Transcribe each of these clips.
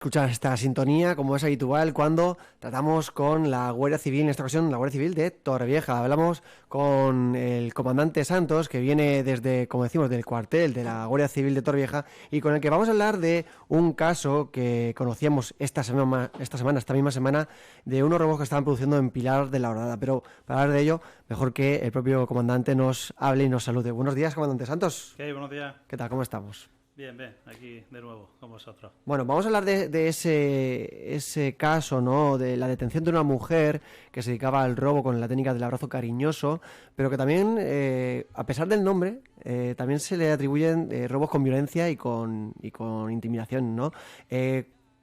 Escuchar esta sintonía, como es habitual, cuando tratamos con la Guardia Civil, en esta ocasión la Guardia Civil de Torrevieja. Hablamos con el comandante Santos, que viene desde, como decimos, del cuartel de la Guardia Civil de Torrevieja, y con el que vamos a hablar de un caso que conocíamos esta misma semana, de unos robos que estaban produciendo en Pilar de la Horadada. Pero para hablar de ello, mejor que el propio comandante nos hable y nos salude. Buenos días, comandante Santos. ¿Qué hay? Buenos días. ¿Qué tal? ¿Cómo estamos? Bien, aquí de nuevo con vosotros. Bueno, vamos a hablar de ese caso, ¿no? De la detención de una mujer que se dedicaba al robo con la técnica del abrazo cariñoso, pero que también, a pesar del nombre, también se le atribuyen robos con violencia y con intimidación, ¿no?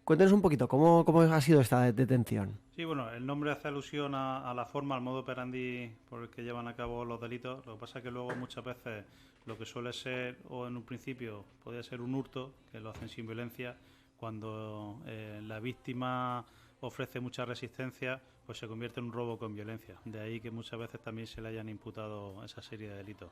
Cuéntenos un poquito, ¿cómo ha sido esta detención? Sí, bueno, el nombre hace alusión a la forma, al modo operandi por el que llevan a cabo los delitos. Lo que pasa es que luego muchas veces lo que suele ser, o en un principio podría ser un hurto, que lo hacen sin violencia, cuando la víctima ofrece mucha resistencia, pues se convierte en un robo con violencia. De ahí que muchas veces también se le hayan imputado esa serie de delitos.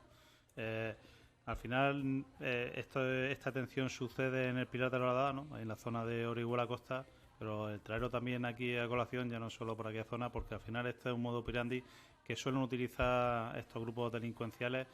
Al final, esta atención sucede en el Pilar de la Horadada, ¿no? En la zona de Orihuela Costa, pero el traerlo también aquí a colación, ya no solo por aquella zona, porque al final este es un modo operandi que suelen utilizar estos grupos delincuenciales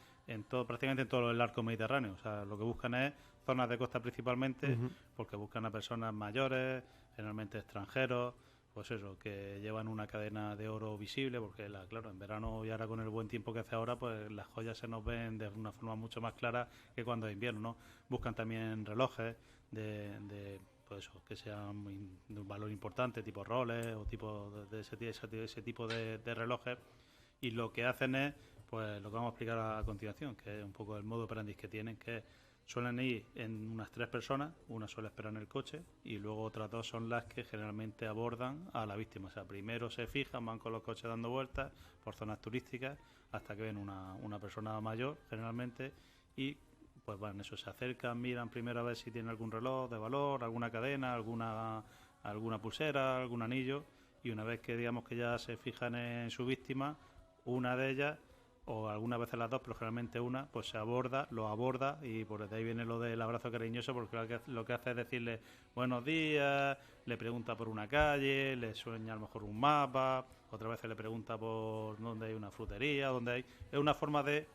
prácticamente en todo el arco mediterráneo. O sea, lo que buscan es zonas de costa principalmente, porque buscan a personas mayores, generalmente extranjeros, pues eso, que llevan una cadena de oro visible, porque claro, en verano y ahora con el buen tiempo que hace ahora, pues las joyas se nos ven de una forma mucho más clara que cuando es invierno, ¿no? Buscan también relojes pues eso, que sean de un valor importante, tipo Rolex o tipo de ese tipo de relojes, y lo que hacen es, pues lo que vamos a explicar a continuación, que es un poco el modo operandi que tienen, que suelen ir en unas 3 personas, una suele esperar en el coche y luego otras 2 son las que generalmente abordan a la víctima. O sea, primero se fijan, van con los coches dando vueltas por zonas turísticas hasta que ven una persona mayor generalmente y pues bueno, eso, se acercan, miran primero a ver si tiene algún reloj de valor, alguna cadena, alguna pulsera, algún anillo, y una vez que digamos que ya se fijan en su víctima, una de ellas, o algunas veces las dos, pero generalmente una, pues lo aborda, y por de ahí viene lo del abrazo cariñoso, porque lo que hace es decirle buenos días, le pregunta por una calle, le sueña a lo mejor un mapa, otra vez le pregunta por dónde hay una frutería, dónde hay... Es una forma de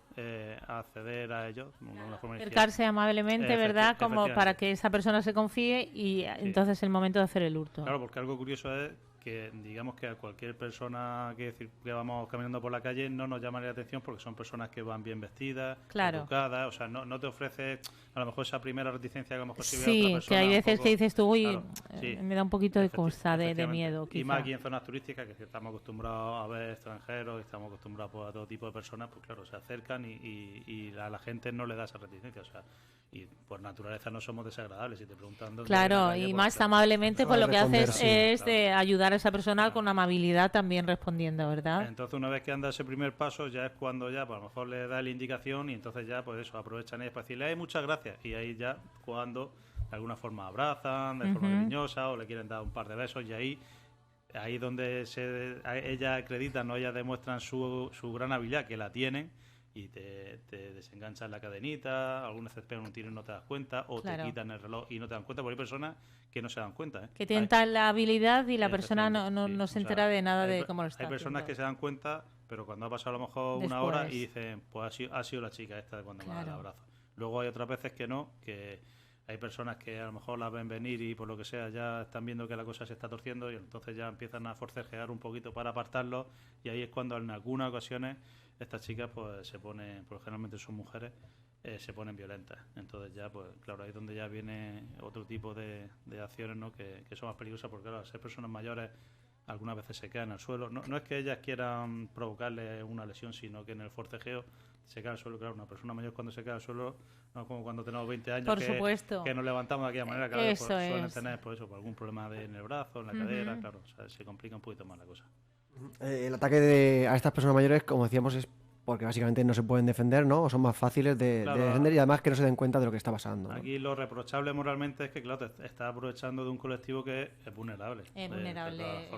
acceder a ellos, una forma acercarse amablemente, ¿verdad? Como para que esa persona se confíe y entonces es el momento de hacer el hurto. Claro, porque algo curioso es que digamos que a cualquier persona que vamos caminando por la calle no nos llama la atención porque son personas que van bien vestidas, claro, educadas, o sea, no te ofrece a lo mejor esa primera reticencia que a lo mejor si ve sí, a otra persona. Que hay veces que dices tú, uy, claro, sí, me da un poquito de cosa, de miedo. Quizá. Y más aquí en zonas turísticas que estamos acostumbrados a ver extranjeros, estamos acostumbrados pues, a todo tipo de personas, pues claro, se acercan y a la gente no le da esa reticencia, o sea, y por naturaleza no somos desagradables. Si te preguntan dónde claro, calle, y pues, más claro, amablemente, pues lo que haces es claro, de ayudar a esa persona con amabilidad también respondiendo, ¿verdad? Entonces una vez que anda ese primer paso ya es cuando ya pues, a lo mejor le da la indicación y entonces ya pues eso, aprovechan ellos para decirle "Ay, muchas gracias", y ahí ya cuando de alguna forma abrazan de forma cariñosa o le quieren dar un par de besos, y ahí donde ellas acreditan, ¿no? Ellas demuestran su gran habilidad, que la tienen, y te desenganchan la cadenita, algunas veces pegan un tiro y no te das cuenta, o te quitan el reloj y no te dan cuenta, porque hay personas que no se dan cuenta, ¿eh? Que tienen la habilidad y la persona no se entera de nada de cómo lo está haciendo. Hay personas que se dan cuenta, pero cuando ha pasado a lo mejor una hora y dicen, pues ha sido la chica esta de cuando me da el abrazo. Luego hay otras veces que no, que hay personas que a lo mejor las ven venir y por lo que sea ya están viendo que la cosa se está torciendo y entonces ya empiezan a forcejear un poquito para apartarlo, y ahí es cuando en algunas ocasiones estas chicas pues se ponen, porque generalmente son mujeres, se ponen violentas. Entonces ya pues claro, ahí es donde ya viene otro tipo de acciones, ¿no? que son más peligrosas, porque claro, al ser personas mayores algunas veces se quedan al suelo. No es que ellas quieran provocarle una lesión, sino que en el forcejeo se cae al suelo. Claro, una persona mayor cuando se cae al suelo no es como cuando tenemos 20 años por supuesto, que nos levantamos de aquella manera. Claro, eso suelen tener por algún problema en el brazo, en la cadera, claro, o sea, se complica un poquito más la cosa. El ataque a estas personas mayores, como decíamos, es porque básicamente no se pueden defender, ¿no? O son más fáciles de defender, y además que no se den cuenta de lo que está pasando, ¿no? Aquí lo reprochable moralmente es que, claro, te estás aprovechando de un colectivo que es vulnerable. Es vulnerable.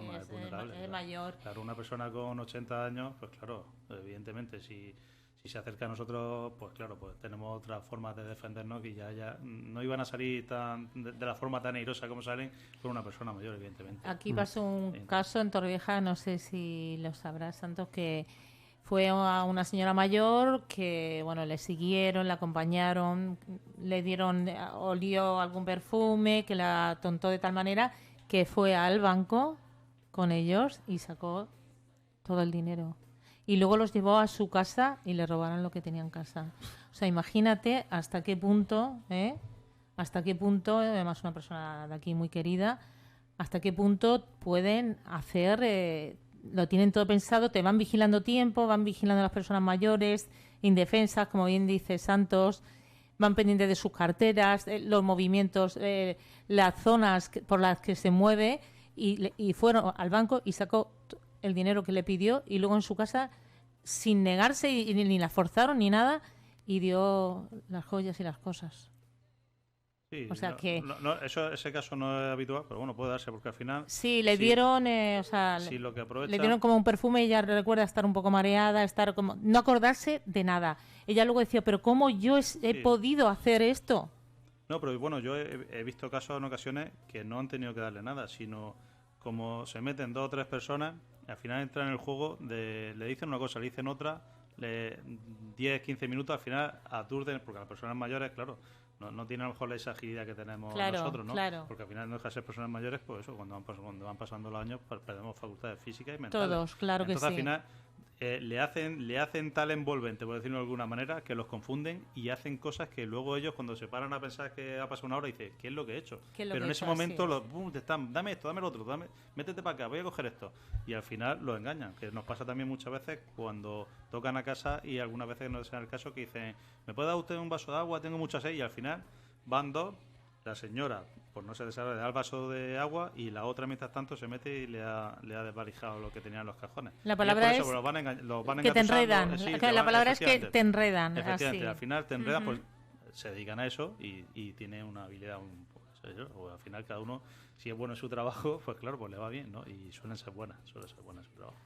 Es mayor. Claro, una persona con 80 años, pues claro, evidentemente, si si se acerca a nosotros, pues claro, pues tenemos otras formas de defendernos que ya no iban a salir de la forma tan airosa como salen con una persona mayor, evidentemente. Aquí pasó un caso en Torrevieja, no sé si lo sabrás, Santos, que fue a una señora mayor que, bueno, le siguieron, la acompañaron, le dieron, olió algún perfume que la atontó de tal manera que fue al banco con ellos y sacó todo el dinero. Y luego los llevó a su casa y le robaron lo que tenía en casa. O sea, imagínate hasta qué punto, además una persona de aquí muy querida, hasta qué punto pueden hacer, lo tienen todo pensado, te van vigilando tiempo, van vigilando a las personas mayores, indefensas, como bien dice Santos, van pendientes de sus carteras, los movimientos, las zonas por las que se mueve, y fueron al banco y sacó el dinero que le pidió y luego en su casa, sin negarse, y ni la forzaron ni nada, y dio las joyas y las cosas. Sí, o sea que ese caso no es habitual, pero bueno, puede darse porque al final... Sí, le dieron, lo que aprovecha... le dieron como un perfume y ella recuerda estar un poco mareada, estar como no acordarse de nada. Ella luego decía, pero ¿cómo yo he podido hacer esto? No, pero bueno, yo he visto casos en ocasiones que no han tenido que darle nada, sino como se meten 2 o 3 personas, al final entran en el juego, le dicen una cosa, le dicen otra, 10, 15 minutos, al final aturden, porque las personas mayores, claro, no tienen a lo mejor esa agilidad que tenemos nosotros, ¿no? Claro. Porque al final no deja de ser personas mayores, pues eso, cuando van pasando los años, pues perdemos facultades físicas y mentales. Todos, claro. Entonces, que sí. al final le hacen tal envolvente, por decirlo de alguna manera, que los confunden y hacen cosas que luego ellos, cuando se paran a pensar que ha pasado una hora, dicen, ¿qué es lo que he hecho? Pero en ese momento te están, dame esto, dame lo otro, métete para acá, voy a coger esto. Y al final los engañan, que nos pasa también muchas veces cuando tocan a casa y algunas veces no es el caso, que dicen, ¿me puede dar usted un vaso de agua? Tengo mucha sed. Y al final van 2, la señora, por no ser desagradable, le da el vaso de agua y la otra, mientras tanto, se mete y le ha desvalijado lo que tenía en los cajones. La palabra es que te enredan. La palabra es que te enredan. Efectivamente, así. al final te enredan, pues se dedican a eso y tienen una habilidad, o al final cada uno, si es bueno en su trabajo, pues claro, pues le va bien, ¿no? Y suelen ser buenas en su trabajo.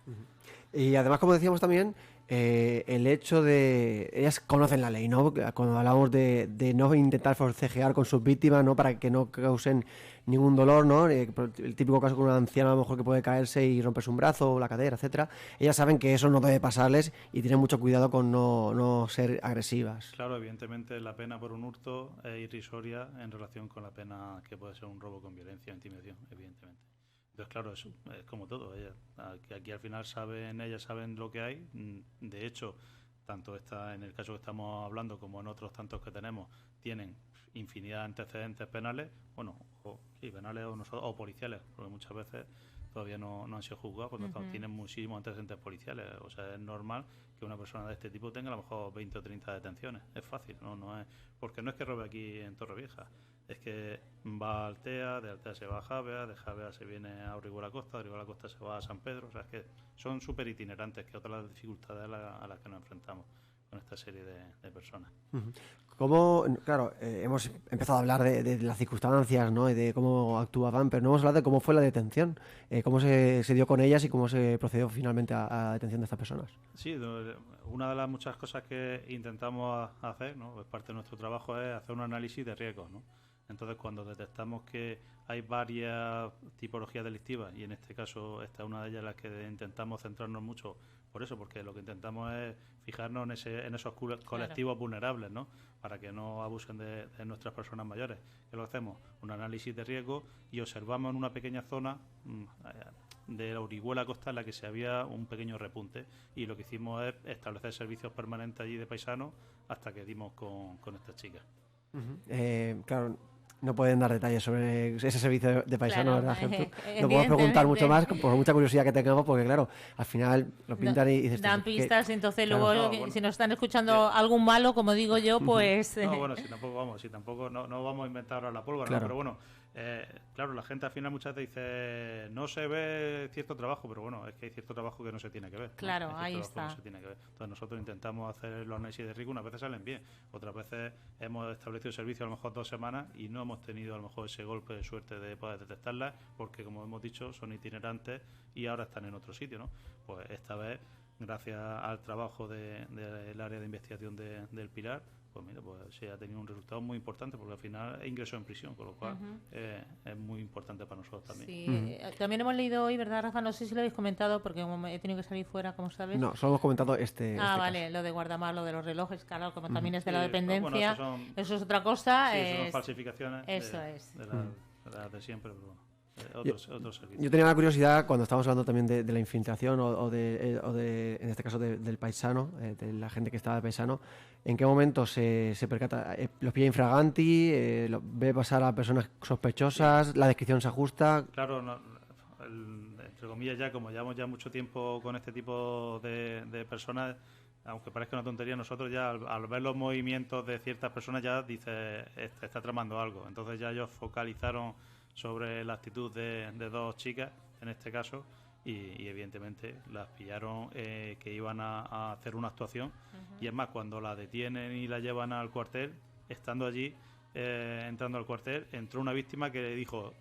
Y además, como decíamos también, el hecho de... Ellas conocen la ley, ¿no? Cuando hablamos de no intentar forcejear con sus víctimas, ¿no? Para que no causen ningún dolor, ¿no? El típico caso con una anciana a lo mejor que puede caerse y romperse un brazo o la cadera, etcétera. Ellas saben que eso no debe pasarles y tienen mucho cuidado con no ser agresivas. Claro, evidentemente la pena por un hurto es irrisoria en relación con la pena que puede ser un robo con violencia o intimidación, evidentemente. Entonces, claro, es como todo. Aquí al final ellas saben lo que hay. De hecho, tanto en el caso que estamos hablando como en otros tantos que tenemos, tienen infinidad de antecedentes penales, penales o policiales, porque muchas veces todavía no han sido juzgados, porque tienen muchísimos antecedentes policiales. O sea, es normal que una persona de este tipo tenga a lo mejor 20 o 30 detenciones. Es fácil, no es, porque no es que robe aquí en Torrevieja. Es que va a Altea, de Altea se va a Javea, de Javea se viene a Orihuela Costa, de Orihuela Costa se va a San Pedro. O sea, es que son súper itinerantes, que otras dificultades a las que nos enfrentamos con esta serie de personas. ¿Cómo? Claro, hemos empezado a hablar de las circunstancias, ¿no? Y de cómo actuaban, pero no hemos hablado de cómo fue la detención, cómo se dio con ellas y cómo se procedió finalmente a la detención de estas personas. Sí, una de las muchas cosas que intentamos hacer, ¿no? Pues parte de nuestro trabajo es hacer un análisis de riesgos, ¿no? Entonces, cuando detectamos que hay varias tipologías delictivas, y en este caso esta es una de ellas, las que intentamos centrarnos mucho por eso, porque lo que intentamos es fijarnos en esos colectivos vulnerables, ¿no? Para que no abusen de nuestras personas mayores. ¿Qué lo hacemos? Un análisis de riesgo y observamos en una pequeña zona de la Orihuela Costa en la que se había un pequeño repunte, y lo que hicimos es establecer servicios permanentes allí de paisanos hasta que dimos con estas chicas. Claro, no pueden dar detalles sobre ese servicio de paisano, claro, ¿verdad, Gertrude? No podemos preguntar mucho más, por mucha curiosidad que tengamos, porque claro, al final lo pintan y dices... Dan pistas, entonces claro. luego si nos están escuchando algún malo, como digo yo, pues... No, bueno, si tampoco no vamos a inventar ahora la pólvora, claro. ¿no? Pero bueno, claro, la gente al final muchas veces dice, no se ve cierto trabajo, pero bueno, es que hay cierto trabajo que no se tiene que ver. Claro, ¿no? ahí está. No se tiene que ver. Entonces nosotros intentamos hacer los análisis de riesgo, unas veces salen bien, otras veces hemos establecido el servicio a lo mejor 2 semanas y no hemos tenido a lo mejor ese golpe de suerte de poder detectarlas, porque como hemos dicho, son itinerantes y ahora están en otro sitio, ¿no? Pues esta vez gracias al trabajo del área de investigación del Pilar, pues mira, pues se ha tenido un resultado muy importante, porque al final ingresó en prisión, con lo cual es muy importante para nosotros también. Sí, también hemos leído hoy, ¿verdad, Rafa? No sé si lo habéis comentado, porque como he tenido que salir fuera, como sabes. No, solo hemos comentado este vale, caso. lo de guardamar, lo de los relojes, claro, como también es de la Sí, dependencia, bueno, eso es otra cosa. Sí, eso son falsificaciones eso de las de siempre, pero bueno. Otros servicios. Yo tenía la curiosidad, cuando estábamos hablando también de la infiltración o de, en este caso, del paisano, de la gente que estaba de paisano, ¿en qué momento se percata? ¿Los pilla infraganti? ¿Ve pasar a personas sospechosas? ¿La descripción se ajusta? Claro, entre comillas, ya como llevamos ya mucho tiempo con este tipo de personas, aunque parezca una tontería, nosotros ya al ver los movimientos de ciertas personas ya dice, está tramando algo. Entonces ya ellos focalizaron sobre la actitud de dos chicas, en este caso, y evidentemente las pillaron que iban a hacer una actuación. Y es más, cuando la detienen y la llevan al cuartel, estando allí, entrando al cuartel, entró una víctima que le dijo: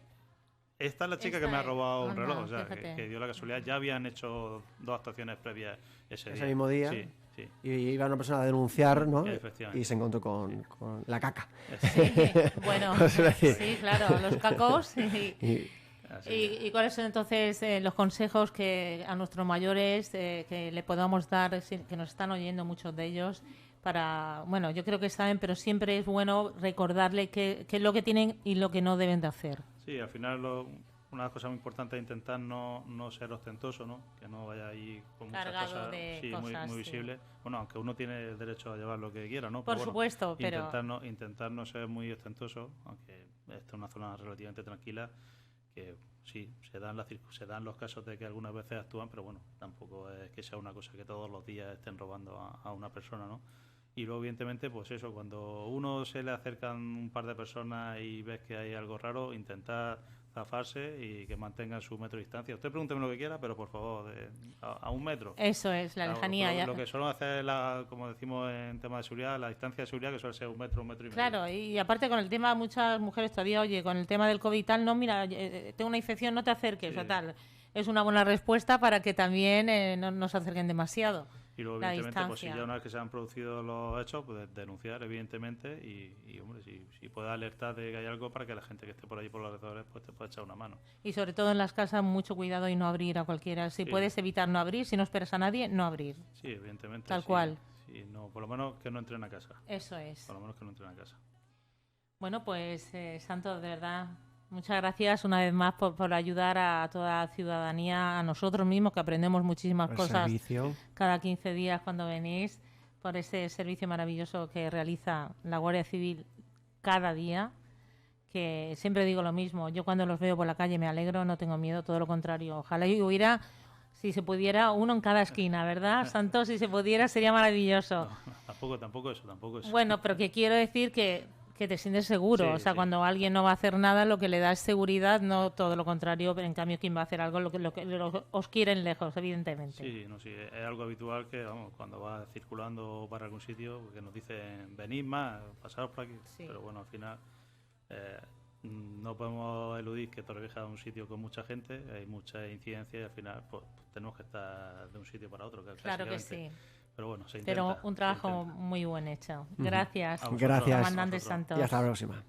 esta es la chica que me ha robado un reloj. O sea, que dio la casualidad. Ya habían hecho 2 actuaciones previas ese mismo día. Sí. Sí. Y iba una persona a denunciar, ¿no? Y se encontró con la caca. Sí, bueno, sí, claro, los cacos. ¿Y cuáles son entonces los consejos que a nuestros mayores que le podamos dar, que nos están oyendo muchos de ellos, para, bueno, yo creo que saben, pero siempre es bueno recordarle qué es lo que tienen y lo que no deben de hacer? Sí, al final una de las cosas muy importantes es intentar no ser ostentoso, ¿no? Que no vaya ahí con muchas cargado cosas, de cosas, muy visibles. Bueno, aunque uno tiene el derecho a llevar lo que quiera, ¿no? Por supuesto, pero intentar no ser muy ostentoso, aunque esta es una zona relativamente tranquila, que sí, se dan los casos de que algunas veces actúan, pero bueno, tampoco es que sea una cosa que todos los días estén robando a una persona, ¿no? Y luego, evidentemente, pues eso, cuando uno se le acercan un par de personas y ves que hay algo raro, intentar zafarse y que mantengan su metro de distancia. Usted pregúnteme lo que quiera, pero por favor, a 1 metro. Eso es, la lejanía. Lo que suelen hacer, como decimos en tema de seguridad, la distancia de seguridad, que suele ser 1 metro, 1 metro y medio. Claro, y aparte con el tema, muchas mujeres todavía, oye, con el tema del COVID y tal, no, mira, tengo una infección, no te acerques, o tal. Es una buena respuesta para que también no se acerquen demasiado. Y luego, evidentemente, pues si ya una vez que se han producido los hechos, pues denunciar, evidentemente, y hombre, si puede alertar de que hay algo para que la gente que esté por allí por los alrededores pues te pueda echar una mano. Y sobre todo en las casas, mucho cuidado y no abrir a cualquiera. Si puedes evitar no abrir, si no esperas a nadie, no abrir. Sí, evidentemente. Tal cual. Sí, no, por lo menos que no entren a casa. Eso es. Por lo menos que no entren a casa. Bueno, pues, Santos, de verdad, muchas gracias una vez más por ayudar a toda la ciudadanía, a nosotros mismos, que aprendemos muchísimas cosas cada 15 días cuando venís, por ese servicio maravilloso que realiza la Guardia Civil cada día, que siempre digo lo mismo. Yo cuando los veo por la calle me alegro, no tengo miedo, todo lo contrario. Ojalá hubiera, si se pudiera, uno en cada esquina, ¿verdad, Santos? Si se pudiera sería maravilloso. No, tampoco eso. Bueno, pero que quiero decir que te sientes seguro, o sea, cuando alguien no va a hacer nada, lo que le da es seguridad, no todo lo contrario, pero en cambio quien va a hacer algo, lo que os quieren lejos, evidentemente. Sí, es algo habitual que, vamos, cuando vas circulando para algún sitio, que nos dicen, venid más, pasaros por aquí, pero bueno, al final no podemos eludir que Torrevieja es un sitio con mucha gente, hay mucha incidencia y al final pues tenemos que estar de un sitio para otro. Claro que sí. Pero bueno, se intenta. Pero un trabajo muy buen hecho. Gracias. Gracias. Comandante Santos. Y hasta la próxima.